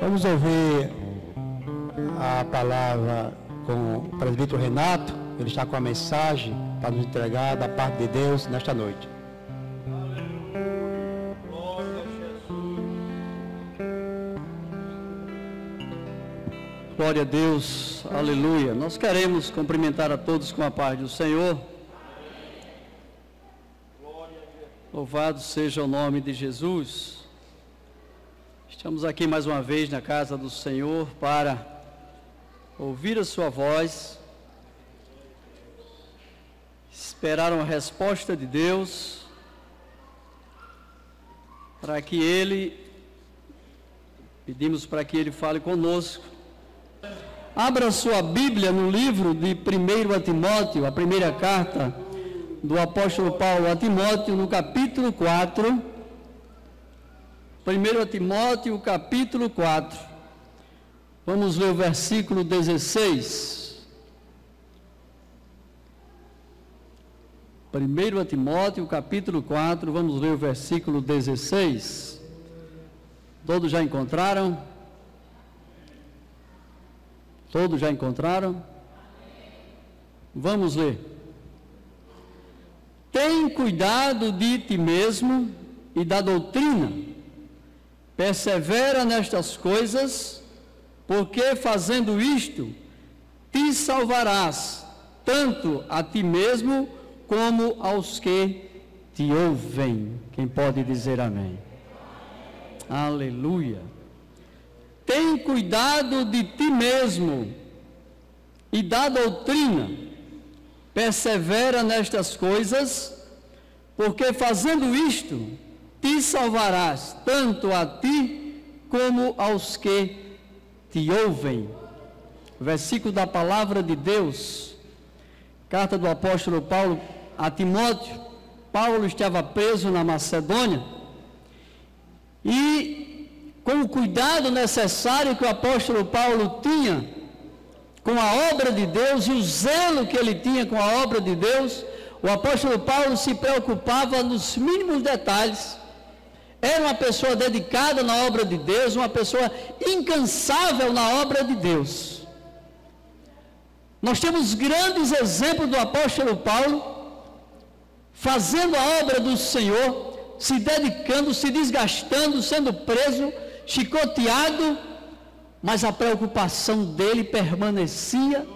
Vamos ouvir a palavra com o presbítero Renato. Ele está com a mensagem para nos entregar da parte de Deus nesta noite. Glória a Deus, aleluia. Nós queremos cumprimentar a todos com a paz do Senhor. Louvado seja o nome de Jesus. Estamos aqui mais uma vez na casa do Senhor para ouvir a sua voz, esperar uma resposta de Deus, para que pedimos para que Ele fale conosco. Abra sua Bíblia no livro de 1 Timóteo, a primeira carta do apóstolo Paulo a Timóteo, no capítulo 4. 1 Timóteo, capítulo 4. Vamos ler o versículo 16. 1 Timóteo, capítulo 4, vamos ler o versículo 16. Todos já encontraram? Todos já encontraram? Vamos ler. Tem cuidado de ti mesmo e da doutrina. Persevera nestas coisas, porque fazendo isto, te salvarás, tanto a ti mesmo, como aos que te ouvem. Quem pode dizer amém? Aleluia. Tem cuidado de ti mesmo e da doutrina. Persevera nestas coisas, porque fazendo isto, te salvarás, tanto a ti como aos que te ouvem. Versículo da palavra de Deus, carta do apóstolo Paulo a Timóteo. Paulo estava preso na Macedônia e, com o cuidado necessário que o apóstolo Paulo tinha com a obra de Deus e o zelo que ele tinha com a obra de Deus, o apóstolo Paulo se preocupava nos mínimos detalhes. Era uma pessoa dedicada na obra de Deus, uma pessoa incansável na obra de Deus. Nós temos grandes exemplos do apóstolo Paulo fazendo a obra do Senhor, se dedicando, se desgastando, sendo preso, chicoteado, mas a preocupação dele permanecia,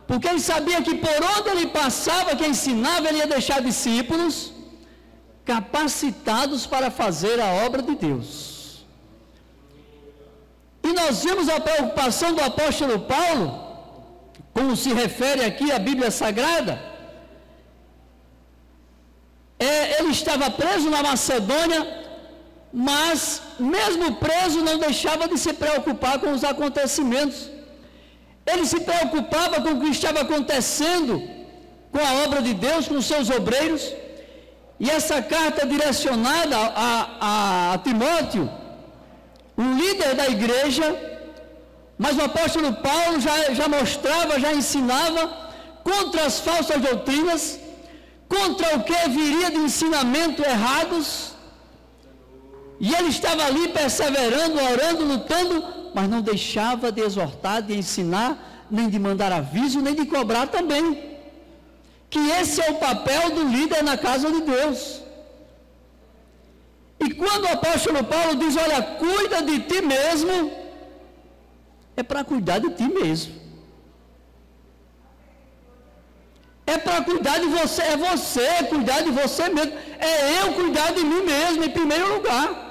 porque ele sabia que por onde ele passava, que ensinava, ele ia deixar discípulos capacitados para fazer a obra de Deus. E nós vemos a preocupação do apóstolo Paulo, como se refere aqui à Bíblia Sagrada. Ele estava preso na Macedônia, mas mesmo preso não deixava de se preocupar com os acontecimentos. Ele se preocupava com o que estava acontecendo com a obra de Deus, com os seus obreiros. E essa carta direcionada a Timóteo, um líder da igreja, mas o apóstolo Paulo já mostrava, já ensinava contra as falsas doutrinas, contra o que viria de ensinamento errados, e ele estava ali perseverando, orando, lutando, mas não deixava de exortar, de ensinar, nem de mandar aviso, nem de cobrar também, que esse é o papel do líder na casa de Deus. E quando o apóstolo Paulo diz, olha, cuida de ti mesmo, é para cuidar de ti mesmo. É para cuidar de você, é você cuidar de você mesmo, é eu cuidar de mim mesmo em primeiro lugar.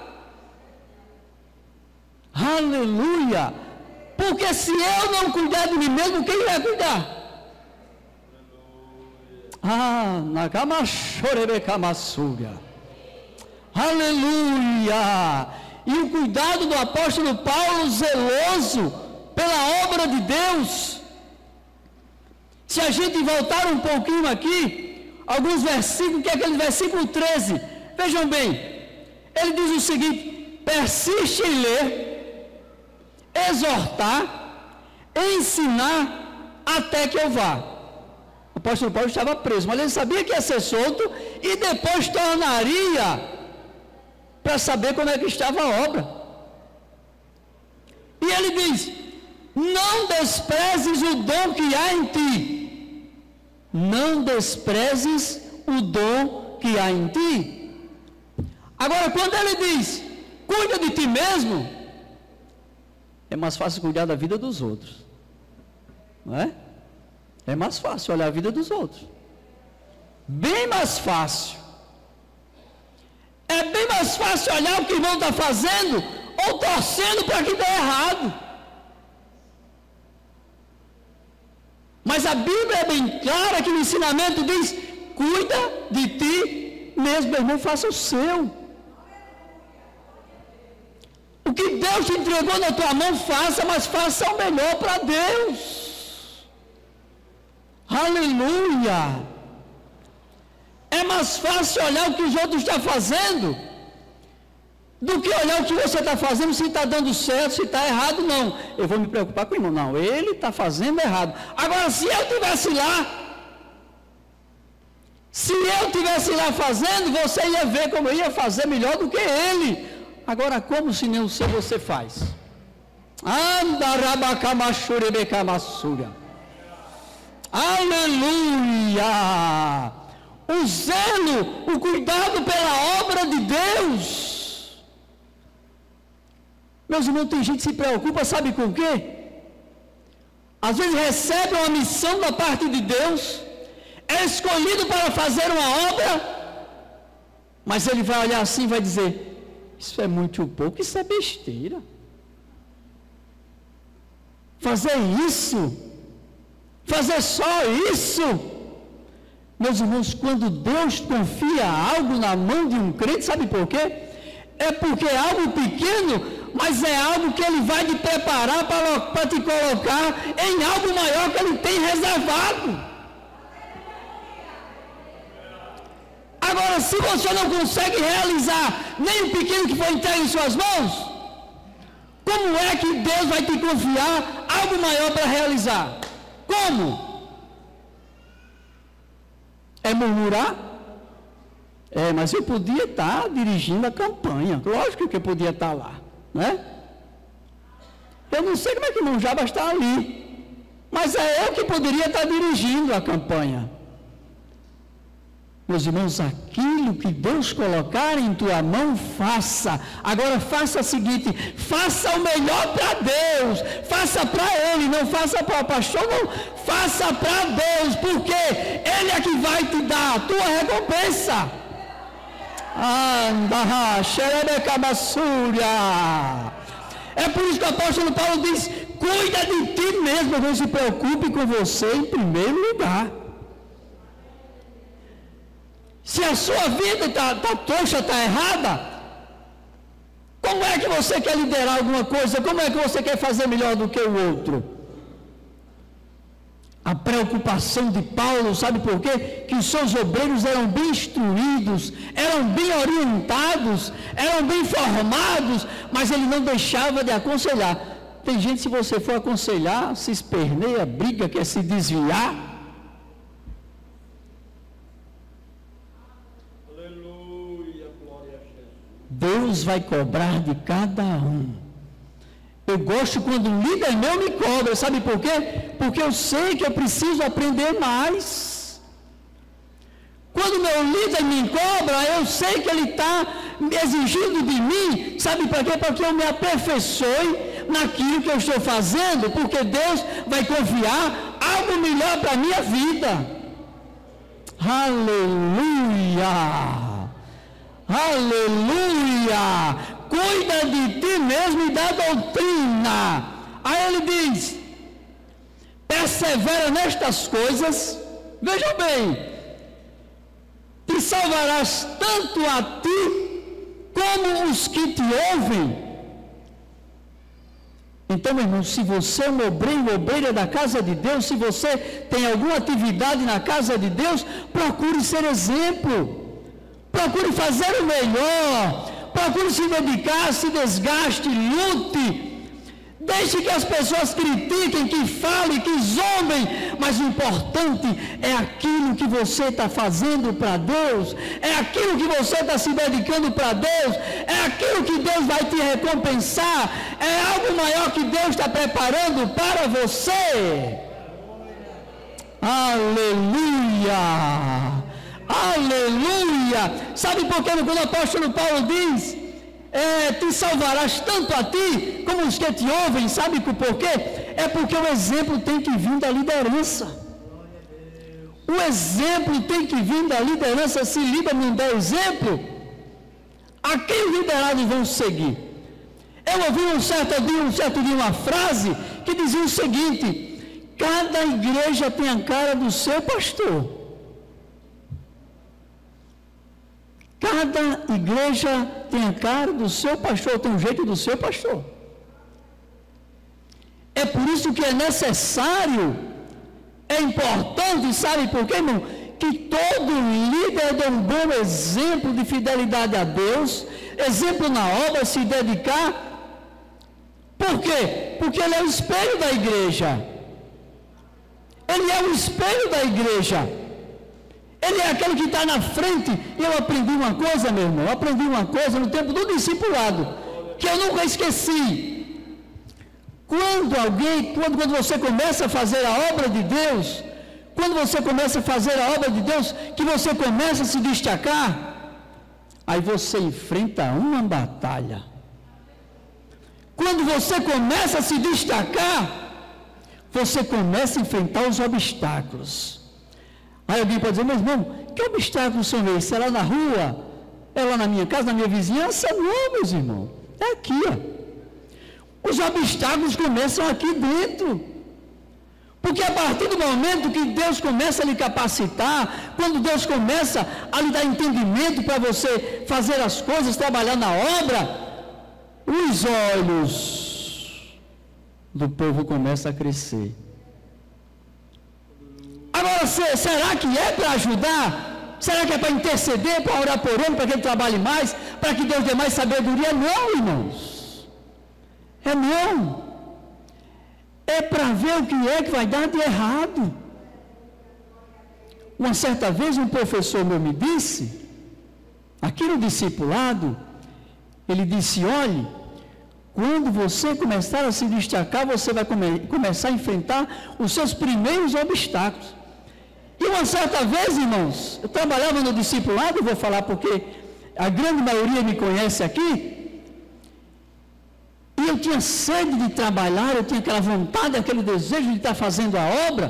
Aleluia! Porque se eu não cuidar de mim mesmo, quem vai cuidar? Nagamashorebekamassuga. Aleluia! E o cuidado do apóstolo Paulo, zeloso pela obra de Deus. Se a gente voltar um pouquinho aqui, alguns versículos, que é aquele versículo 13, vejam bem, ele diz o seguinte: persiste em ler, exortar, ensinar, até que eu vá. O apóstolo Paulo estava preso, mas ele sabia que ia ser solto e depois tornaria para saber como é que estava a obra. Ele diz: não desprezes o dom que há em ti. Não desprezes o dom que há em ti. Agora, quando ele diz: cuida de ti mesmo, é mais fácil cuidar da vida dos outros, não é? É mais fácil olhar a vida dos outros. Bem mais fácil. É bem mais fácil olhar o que o irmão está fazendo ou torcendo para que dê errado. Mas a Bíblia é bem clara que no ensinamento diz: cuida de ti mesmo, meu irmão, faça o seu. O que Deus te entregou na tua mão, faça, mas faça o melhor para Deus. Aleluia! É mais fácil olhar o que os outros estão fazendo do que olhar o que você está fazendo, se está dando certo, se está errado. Não, eu vou me preocupar com o irmão. Não, ele está fazendo errado. Agora, se eu estivesse lá fazendo, você ia ver como eu ia fazer melhor do que ele. Agora, como se nem o seu você faz? Aleluia! O zelo, o cuidado pela obra de Deus. Meus irmãos, tem gente que se preocupa, sabe com o quê? Às vezes recebe uma missão da parte de Deus, é escolhido para fazer uma obra, mas ele vai olhar assim e vai dizer: isso é muito pouco, isso é besteira. Fazer isso, fazer só isso. Meus irmãos, quando Deus confia algo na mão de um crente, sabe por quê? É porque é algo pequeno, mas é algo que Ele vai te preparar para te colocar em algo maior que Ele tem reservado. Agora, se você não consegue realizar nem o pequeno que foi entregue em suas mãos, como é que Deus vai te confiar algo maior para realizar? Como? É murmurar? Mas eu podia estar dirigindo a campanha. Lógico que eu podia estar lá, né? Eu não sei como é que o irmão Jabas está ali, mas é eu que poderia estar dirigindo a campanha. Meus irmãos, aquilo que Deus colocar em tua mão, faça. Agora faça o seguinte: faça o melhor para Deus, faça para Ele, não faça para o pastor, não, faça para Deus, porque Ele é que vai te dar a tua recompensa. É por isso que o apóstolo Paulo diz: cuida de ti mesmo, não se preocupe com você em primeiro lugar. Se a sua vida está trouxa, está errada, como é que você quer liderar alguma coisa? Como é que você quer fazer melhor do que o outro? A preocupação de Paulo, sabe por quê? Que os seus obreiros eram bem instruídos, eram bem orientados, eram bem formados, mas ele não deixava de aconselhar. Tem gente, se você for aconselhar, se esperneia, briga, quer se desviar. Deus vai cobrar de cada um. Eu gosto quando um líder meu me cobra, sabe por quê? Porque eu sei que eu preciso aprender mais. Quando meu líder me cobra, eu sei que ele está exigindo de mim, sabe para quê? Para que eu me aperfeiçoe naquilo que eu estou fazendo, porque Deus vai confiar algo melhor para a minha vida. Aleluia! Aleluia! Cuida de ti mesmo e da doutrina. Aí ele diz: persevera nestas coisas. Vejam bem, te salvarás tanto a ti como os que te ouvem. Então, meu irmão, se você é um obreiro ou obreira da casa de Deus, se você tem alguma atividade na casa de Deus, procure ser exemplo. Procure fazer o melhor, procure se dedicar, se desgaste, lute, Deixe que as pessoas critiquem, que falem, que zombem, mas o importante é aquilo que você está fazendo para Deus, é aquilo que você está se dedicando para Deus, é aquilo que Deus vai te recompensar, é algo maior que Deus está preparando para você. Aleluia! Aleluia! Sabe por que quando o apóstolo Paulo diz, te salvarás tanto a ti como os que te ouvem, sabe por quê? É porque o exemplo tem que vir da liderança. O exemplo tem que vir da liderança. Se líder não der exemplo, a quem os liderados vão seguir? Eu ouvi um certo dia uma frase que dizia o seguinte: cada igreja tem a cara do seu pastor. Cada igreja tem a cara do seu pastor, tem um jeito do seu pastor. É por isso que é necessário, é importante, sabe por quê, irmão? Que todo líder dê um bom exemplo de fidelidade a Deus, exemplo na obra, se dedicar. Por quê? Porque ele é o espelho da igreja. Ele é o espelho da igreja. Ele é aquele que está na frente. E eu aprendi uma coisa, meu irmão, no tempo do discipulado, que eu nunca esqueci. Quando você começa a fazer a obra de Deus, que você começa a se destacar, aí você enfrenta uma batalha. Quando você começa a se destacar, você começa a enfrentar os obstáculos. Aí alguém pode dizer: mas irmão, que obstáculos são esses? É lá na rua? É lá na minha casa, na minha vizinhança? Não, meus irmãos, é aqui, ó. Os obstáculos começam aqui dentro. Porque a partir do momento que Deus começa a lhe capacitar, quando Deus começa a lhe dar entendimento para você fazer as coisas, trabalhar na obra, os olhos do povo começam a crescer. Agora, será que é para ajudar? Será que é para interceder, para orar por ele, para que ele trabalhe mais, para que Deus dê mais sabedoria? Não, irmãos. Não. É para ver o que é que vai dar de errado. Uma certa vez um professor meu me disse, aqui no discipulado, ele disse: olhe, quando você começar a se destacar, você vai começar a enfrentar os seus primeiros obstáculos. E uma certa vez, irmãos, eu trabalhava no discipulado, eu vou falar porque a grande maioria me conhece aqui, e eu tinha sede de trabalhar, eu tinha aquela vontade, aquele desejo de estar fazendo a obra,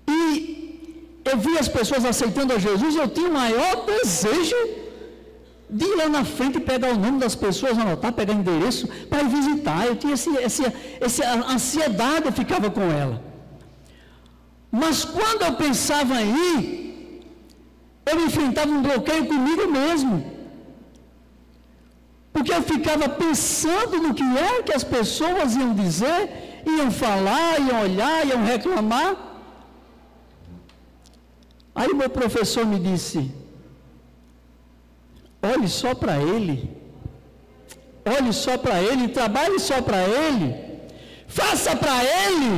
e eu vi as pessoas aceitando a Jesus, eu tinha o maior desejo de ir lá na frente e pegar o nome das pessoas, anotar, pegar endereço, para ir visitar. Eu tinha essa ansiedade, eu ficava com ela. Mas quando eu pensava em ir, eu enfrentava um bloqueio comigo mesmo. Porque eu ficava pensando no que é que as pessoas iam dizer, iam falar, iam olhar, iam reclamar. Aí meu professor me disse: olhe só para ele, trabalhe só para ele, faça para ele.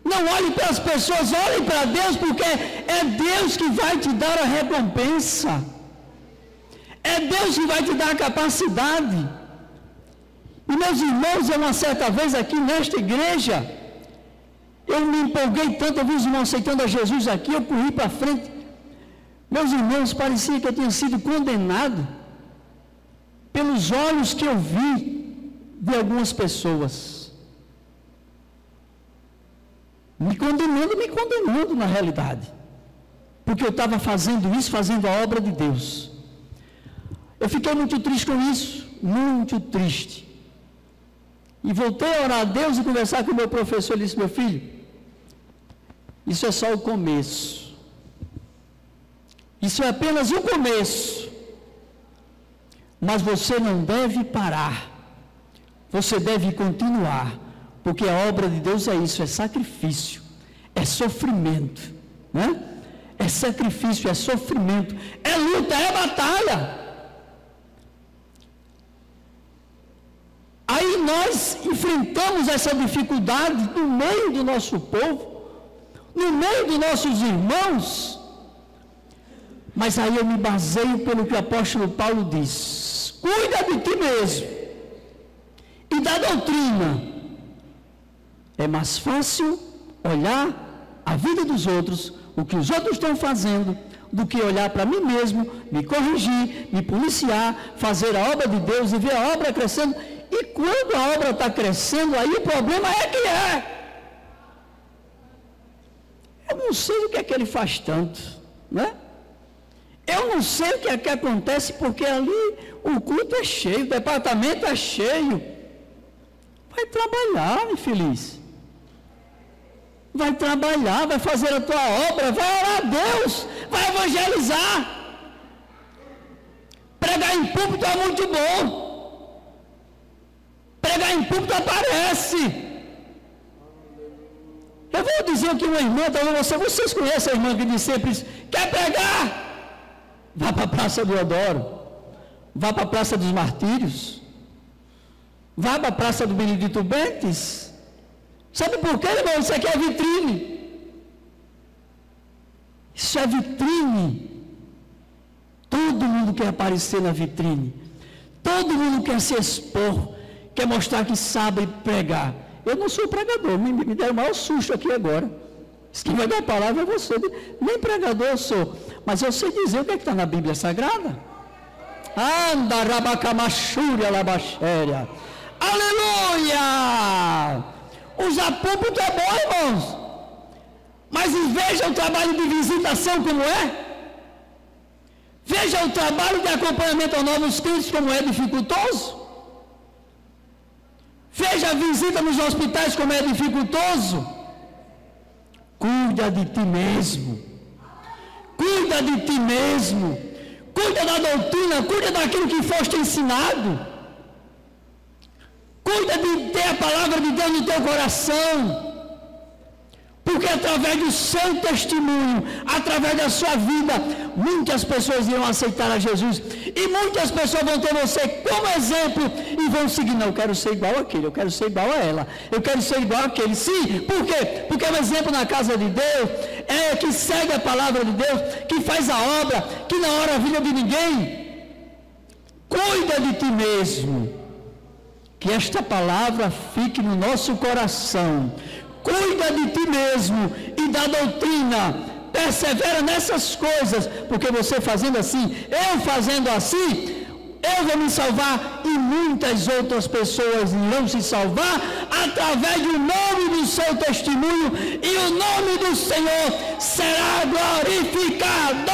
Não olhe para as pessoas, olhe para Deus, porque é Deus que vai te dar a recompensa. É Deus que vai te dar a capacidade. E meus irmãos, uma certa vez aqui nesta igreja, eu me empolguei tanto, eu vi os irmãos aceitando a Jesus aqui, eu corri para frente. Meus irmãos, parecia que eu tinha sido condenado pelos olhos que eu vi de algumas pessoas. Me condenando na realidade. Porque eu estava fazendo isso, fazendo a obra de Deus. Eu fiquei muito triste com isso, muito triste. E voltei a orar a Deus e conversar com o meu professor. Ele disse: meu filho, isso é só o começo. Isso é apenas o começo. Mas você não deve parar. Você deve continuar. Porque a obra de Deus é isso, é sacrifício, é sofrimento, né? É sacrifício, é sofrimento, é luta, é batalha. nós enfrentamos essa dificuldade no meio do nosso povo, no meio dos nossos irmãos. Mas aí eu me baseio pelo que o apóstolo Paulo diz: cuida de ti mesmo e da doutrina. É mais fácil olhar a vida dos outros, o que os outros estão fazendo, do que olhar para mim mesmo, me corrigir, me policiar, fazer a obra de Deus e ver a obra crescendo. E quando a obra está crescendo, aí o problema é que é. Eu não sei o que é que ele faz tanto, né? Eu não sei o que é que acontece, porque ali o culto é cheio, o departamento é cheio. Vai trabalhar, infeliz. Vai trabalhar, vai fazer a tua obra, vai orar a Deus, vai evangelizar. Pregar em púlpito é muito bom. Pregar em púlpito aparece. Eu vou dizer que uma irmã, talvez vocês conhecem a irmã que diz sempre isso: quer pregar? Vá para a Praça do Odoro, vá para a Praça dos Martírios, vá para a Praça do Benedito Bentes. Sabe por quê, irmão? Isso aqui é vitrine. Isso é vitrine. Todo mundo quer aparecer na vitrine. Todo mundo quer se expor, quer mostrar que sabe pregar. Eu não sou pregador, me deram o maior susto aqui agora. Quem vai dar a palavra é você. Nem pregador eu sou, mas eu sei dizer o que é que está na Bíblia Sagrada. Anda, rabacamachúria, labaxéria. Aleluia! Usar púlpito é bom, irmãos. Mas veja o trabalho de visitação como é. Veja o trabalho de acompanhamento aos novos crentes como é dificultoso. Veja a visita nos hospitais como é dificultoso. Cuida de ti mesmo. Cuida de ti mesmo. Cuida da doutrina, cuida daquilo que foste ensinado. Cuida de ter a palavra de Deus no teu coração. Porque através do seu testemunho, através da sua vida, muitas pessoas irão aceitar a Jesus. E muitas pessoas vão ter você como exemplo e vão seguir. Não, eu quero ser igual àquele, eu quero ser igual a ela, eu quero ser igual àquele. Sim, por quê? Porque o exemplo na casa de Deus é que segue a palavra de Deus, que faz a obra, que não ora a vida de ninguém. Cuida de ti mesmo. Que esta palavra fique no nosso coração. Cuida de ti mesmo e da doutrina. Persevera nessas coisas, porque você fazendo assim, eu fazendo assim, eu vou me salvar e muitas outras pessoas irão se salvar através do nome do seu testemunho, e o nome do Senhor será glorificado.